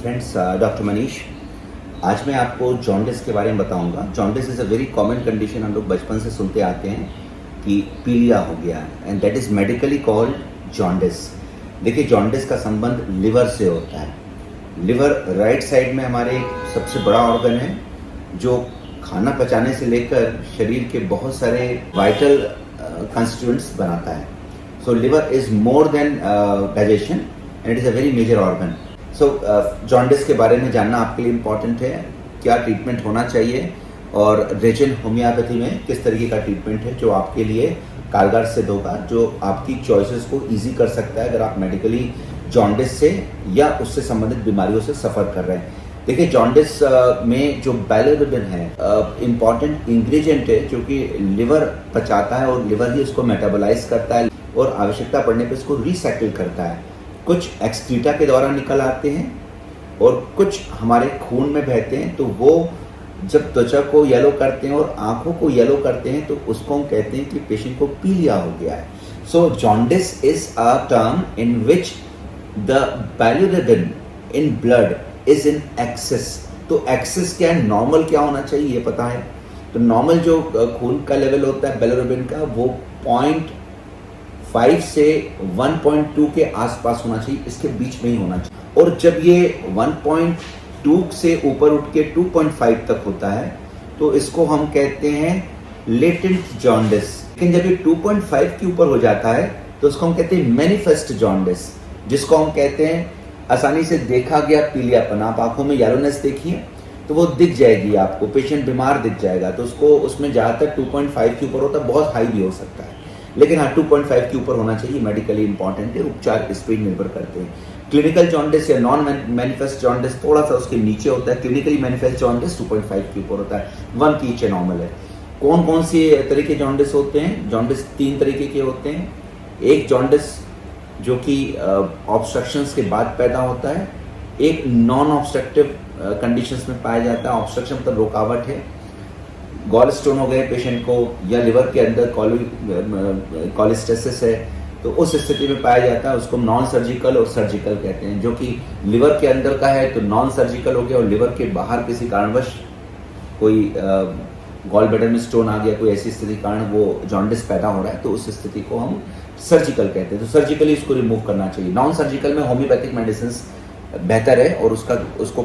Friends, doctor Manish. आज मैं आपको जॉन्डिस के बारे में बताऊंगा। Jaundice is a very common condition, हम लोग बचपन से सुनते आते हैं कि पीलिया हो गया and that is medically called jaundice. देखिए, जॉन्डिस का संबंध लिवर से होता है। लिवर राइट साइड में हमारे सबसे बड़ा ऑर्गन है जो खाना पचाने से लेकर शरीर के बहुत सारे वाइटल कंस्टिट्यूएंट्स बनाता है। So liver is more than digestion and it is a very major organ. So jaundice के बारे में जानना आपके लिए इम्पॉर्टेंट है। क्या ट्रीटमेंट होना चाहिए और रेजन होम्योपैथी में किस तरीके का ट्रीटमेंट है जो आपके लिए कारगर सिद्ध होगा, जो आपकी चॉइसेस को इजी कर सकता है अगर आप मेडिकली जॉन्डिस से या उससे संबंधित बीमारियों से सफ़र कर रहे हैं। देखिए, जॉन्डिस में जो बाइलिरुबिन है इम्पॉर्टेंट इंग्रेडिएंट है जो कि लिवर पचाता है और लिवर ही उसको मेटाबोलाइज करता है और आवश्यकता पड़ने पर इसको रिसाइकिल करता है। कुछ एक्सक्रीटा के द्वारा निकल आते हैं और कुछ हमारे खून में बहते हैं। तो वो जब त्वचा को येलो करते हैं और आंखों को येलो करते हैं तो उसको हम कहते हैं कि पेशेंट को पीलिया हो गया है। So jaundice is a term in which the bilirubin in blood is in excess. तो एक्सेस क्या है, नॉर्मल क्या होना चाहिए ये पता है। तो नॉर्मल जो खून का लेवल होता है बाइलिरुबिन का वो 0.5 से 1.2 के आसपास होना चाहिए, इसके बीच में ही होना चाहिए। और जब ये 1.2 से ऊपर उठ के 2.5 तक होता है तो इसको हम कहते हैं लेटेंट जॉन्डिस। लेकिन जब ये 2.5 के ऊपर हो जाता है तो उसको हम कहते हैं मैनिफेस्ट जॉन्डिस, जिसको हम कहते हैं आसानी से देखा गया पीलियापन। आप आंखों में येलोनेस देखिए तो वो दिख जाएगी आपको, पेशेंट बीमार दिख जाएगा। तो उसको उसमें ज़्यादातर 2.5 के ऊपर होता है, बहुत हाई भी हो सकता है, लेकिन हाँ 2.5 के ऊपर होना चाहिए। मेडिकली इंपॉर्टेंट है, उपचार इस पर निर्भर करते हैं। क्लिनिकल जॉन्डिस या नॉन मैनिफेस्ट जॉन्डिस थोड़ा सा उसके नीचे होता है। क्लिनिकली मैनिफेस्ट जॉन्डिस 2.5 के ऊपर होता है, 1 की नीचे नॉर्मल है। कौन कौन से तरीके जॉन्डिस होते हैं? जॉन्डिस 3 तरीके के होते हैं। एक जॉन्डिस जो कि ऑब्स्ट्रक्शंस के बाद पैदा होता है, एक नॉन ऑब्स्ट्रक्टिव कंडीशंस में पाया जाता है। ऑब्स्ट्रक्शन मतलब रुकावट है, गॉल स्टोन हो गए पेशेंट को या लिवर के अंदर कोलेस्टेसिस है, तो उस स्थिति में पाया जाता है। उसको नॉन सर्जिकल और सर्जिकल कहते हैं। जो कि लिवर के अंदर का है तो नॉन सर्जिकल हो गया, और लिवर के बाहर किसी कारणवश कोई गॉल ब्लैडर में स्टोन आ गया, कोई ऐसी स्थिति कारण वो जॉन्डिस पैदा हो रहा है, तो उस स्थिति को हम सर्जिकल कहते हैं। तो सर्जिकली इसको रिमूव करना चाहिए। नॉन सर्जिकल में होम्योपैथिक मेडिसिन बेहतर है और उसको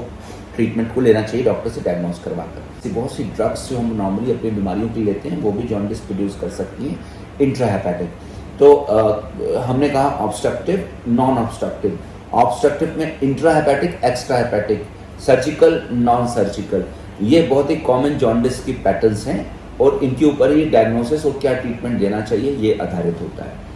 ट्रीटमेंट को लेना चाहिए डॉक्टर से डायग्नोज करवाकर। बहुत सी ड्रग्स जो हम नॉर्मली अपनी बीमारियों के लिए लेते हैं वो भी जॉन्डिस प्रोड्यूस कर सकती हैं, इंट्राहेपेटिक। तो हमने कहा ऑब्स्ट्रक्टिव, नॉन ऑब्स्ट्रक्टिव। ऑब्स्ट्रक्टिव में intrahepatic, extrahepatic, surgical, non surgical, ये बहुत ही कॉमन जॉन्डिस की पैटर्न्स हैं और इनके ऊपर ही डायग्नोसिस और क्या ट्रीटमेंट देना चाहिए ये आधारित होता है।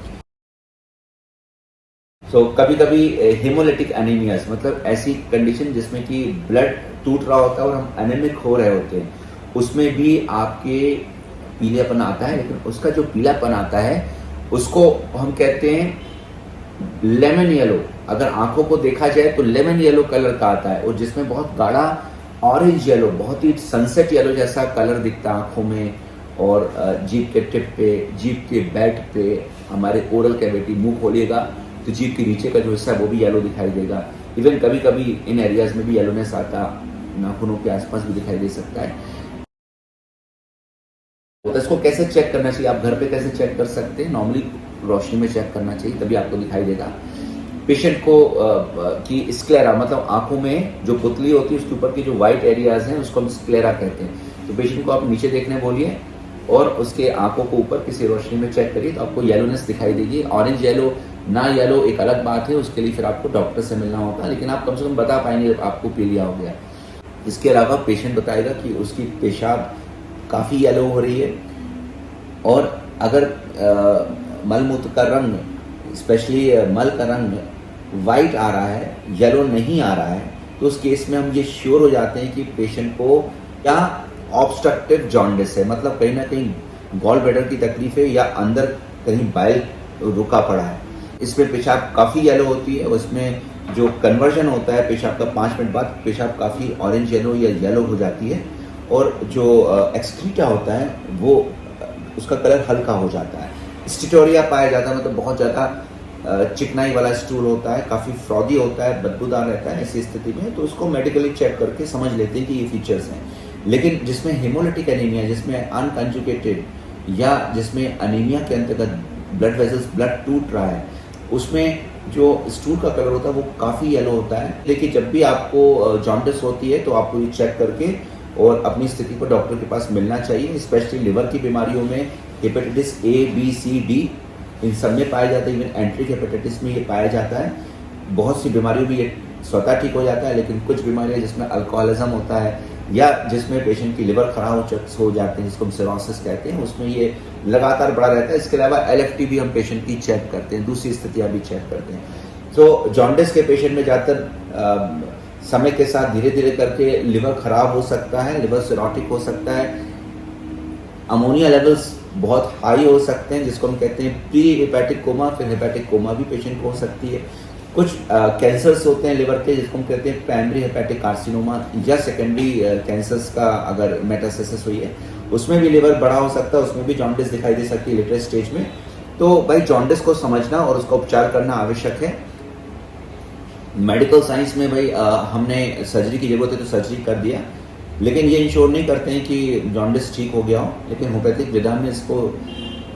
सो कभी कभी हेमोलिटिक एनीमियास मतलब ऐसी कंडीशन जिसमें कि ब्लड टूट रहा होता है और हम एनेमिक हो रहे होते हैं, उसमें भी आपके पीलापन आता है। लेकिन उसका जो पीलापन आता है उसको हम कहते हैं लेमन येलो। अगर आंखों को देखा जाए तो लेमन येलो कलर का आता है, और जिसमें बहुत गाढ़ा ऑरेंज येलो, बहुत ही सनसेट येलो जैसा कलर दिखता है आंखों में, और जीभ के टिप पे, जीभ के बेल्ट पे, हमारे ओरल कैविटी, मुंह खोलिएगा तो जीभ के नीचे का जो हिस्सा है वो भी येलो दिखाई देगा। इवन कभी कभी इन एरियाज में भी येलोनेस आता नाखूनों के आसपास भी दिखाई दे सकता है। तो इसको कैसे चेक करना चाहिए, आप घर पे कैसे चेक कर सकते हैं? नॉर्मली रोशनी में चेक करना चाहिए, तभी आपको दिखाई देगा। पेशेंट को की स्क्लेरा मतलब आंखों में जो पुतली होती है उसके ऊपर की जो व्हाइट एरियाज हैं उसको हम स्क्लेरा कहते हैं। तो पेशेंट को आप नीचे देखने बोलिए और उसके आंखों को ऊपर किसी रोशनी में चेक करिए तो आपको येलोनेस दिखाई देगी। ऑरेंज येलो ना येलो एक अलग बात है, उसके लिए फिर आपको डॉक्टर से मिलना होगा, लेकिन आप कम से कम बता पाएंगे आपको पीलिया हो गया। इसके अलावा पेशेंट बताएगा कि उसकी पेशाब काफ़ी येलो हो रही है, और अगर मलमूत्र का रंग, स्पेशली मल का रंग वाइट आ रहा है, येलो नहीं आ रहा है, तो उस केस में हम ये श्योर हो जाते हैं कि पेशेंट को क्या ऑब्स्ट्रक्टिव जॉन्डिस है, मतलब कहीं ना कहीं गॉल ब्लैडर की तकलीफ है या अंदर कहीं बाइल रुका पड़ा है। इसमें पेशाब काफ़ी येलो होती है, उसमें जो कन्वर्जन होता है पेशाब का 5 मिनट बाद पेशाब काफ़ी ऑरेंज येलो या येलो हो जाती है, और जो एक्सक्रीटा होता है वो उसका कलर हल्का हो जाता है। स्टिटोरिया पाया जाता है, मतलब बहुत ज़्यादा चिकनाई वाला स्टूल होता है, काफ़ी फ्रॉदी होता है, बदबूदार रहता है, ऐसी स्थिति में तो उसको मेडिकली चेक करके समझ लेते हैं कि ये फीचर्स हैं। लेकिन जिसमें हेमोलिटिक एनीमिया, जिसमें अनकंजुगेटेड या जिसमें अनीमिया के अंतर्गत ब्लड वेसल्स, ब्लड टूट रहा है, उसमें जो स्टूल का कलर होता है वो काफ़ी येलो होता है। लेकिन जब भी आपको जॉन्डिस होती है तो आपको ये चेक करके और अपनी स्थिति पर डॉक्टर के पास मिलना चाहिए। स्पेशली लिवर की बीमारियों में hepatitis A, B, C, D इन सब में पाया जाता है। इवन एंट्रिक हेपेटाइटिस में ये पाया जाता है। बहुत सी बीमारियों में ये स्वतः ठीक हो जाता है, लेकिन कुछ बीमारियाँ जिसमें अल्कोहलिज्म होता है या जिसमें पेशेंट की लिवर खराब हो जाते हैं, जिसको हम सिरोसिस कहते हैं, उसमें ये लगातार बढ़ा रहता है। इसके अलावा एलएफटी भी हम पेशेंट की चेक करते हैं, दूसरी स्थितियाँ भी चेक करते हैं। तो जॉन्डिस के पेशेंट में ज़्यादातर समय के साथ धीरे धीरे करके लिवर खराब हो सकता है, लिवर सिरोटिक हो सकता है, अमोनिया लेवल्स बहुत हाई हो सकते हैं, जिसको हम कहते हैं प्री हेपेटिक कोमा, फिर हेपेटिक कोमा भी पेशेंट को हो सकती है। कुछ कैंसर्स होते हैं लिवर के, जिसको हम कहते हैं प्राइमरी हेपेटिक कार्सिनोमा, या सेकेंडरी कैंसर्स का अगर मेटास्टेसिस हुई है उसमें भी लिवर बड़ा हो सकता है, उसमें भी जॉन्डिस दिखाई दे सकती है लेटर स्टेज में। तो भाई जॉन्डिस को समझना और उसका उपचार करना आवश्यक है। मेडिकल साइंस में भाई हमने सर्जरी की जरूरत है तो सर्जरी कर दिया, लेकिन ये इंश्योर नहीं करते हैं कि जॉन्डिस ठीक हो गया हो। लेकिन होम्योपैथिक विधा में इसको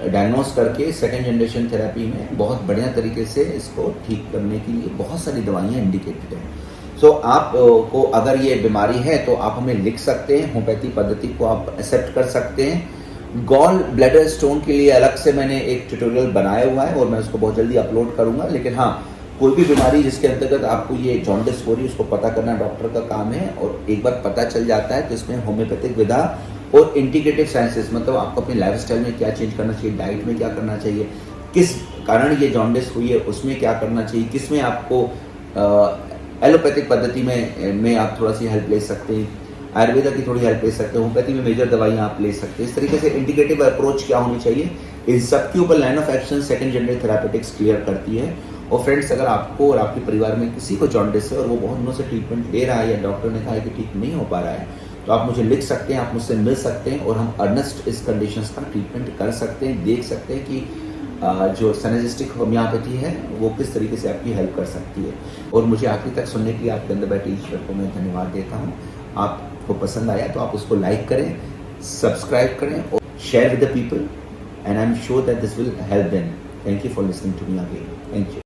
डायग्नोस करके सेकेंड जनरेशन थेरेपी में बहुत बढ़िया तरीके से इसको ठीक करने के लिए बहुत सारी दवाइयाँ इंडिकेटेड हैं। सो आप को अगर ये बीमारी है तो आप हमें लिख सकते हैं, होम्योपैथी पद्धति को आप एक्सेप्ट कर सकते हैं। गॉल ब्लैडर स्टोन के लिए अलग से मैंने एक ट्यूटोरियल बनाया हुआ है और मैं उसको बहुत जल्दी अपलोड करूँगा। लेकिन हाँ, कोई भी बीमारी जिसके अंतर्गत आपको ये जॉन्डिस हो रही है उसको पता करना डॉक्टर का काम है, और एक बार पता चल जाता है तो इसमें होम्योपैथिक विधा और इंटीग्रेटिव साइंसेस, मतलब आपको अपनी लाइफस्टाइल में क्या चेंज करना चाहिए, डाइट में क्या करना चाहिए, किस कारण ये जॉन्डिस हुई है उसमें क्या करना चाहिए, किसमें आपको एलोपैथिक पद्धति में आप थोड़ा सी हेल्प ले सकते हैं, आयुर्वेदा की थोड़ी हेल्प ले सकते हैं, होम्योपैथी में मेजर दवाइयाँ आप ले सकते हैं। इस तरीके से इंटीग्रेटिव अप्रोच क्या होनी चाहिए, इन सब के ऊपर line of action second generation therapeutics clear करती है। और फ्रेंड्स, अगर आपको और आपके परिवार में किसी को जॉन्डिस है और वो बहुत दिनों से ट्रीटमेंट ले रहा है या डॉक्टर ने कहा है कि ठीक नहीं हो पा रहा है, तो आप मुझे लिख सकते हैं, आप मुझसे मिल सकते हैं और हम अर्नेस्ट इस कंडीशंस का ट्रीटमेंट कर सकते हैं, देख सकते हैं कि जो सिनर्जिस्टिक होम्योपैथी है वो किस तरीके से आपकी हेल्प कर सकती है। और मुझे आखिरी तक सुनने के लिए आपके अंदर बैठे ईश्वर को मैं धन्यवाद देता हूँ। आपको पसंद आया तो आप उसको लाइक करें, सब्सक्राइब करें और share with the people, and I am sure that this will help them. Thank you for listening to me again. Thank you.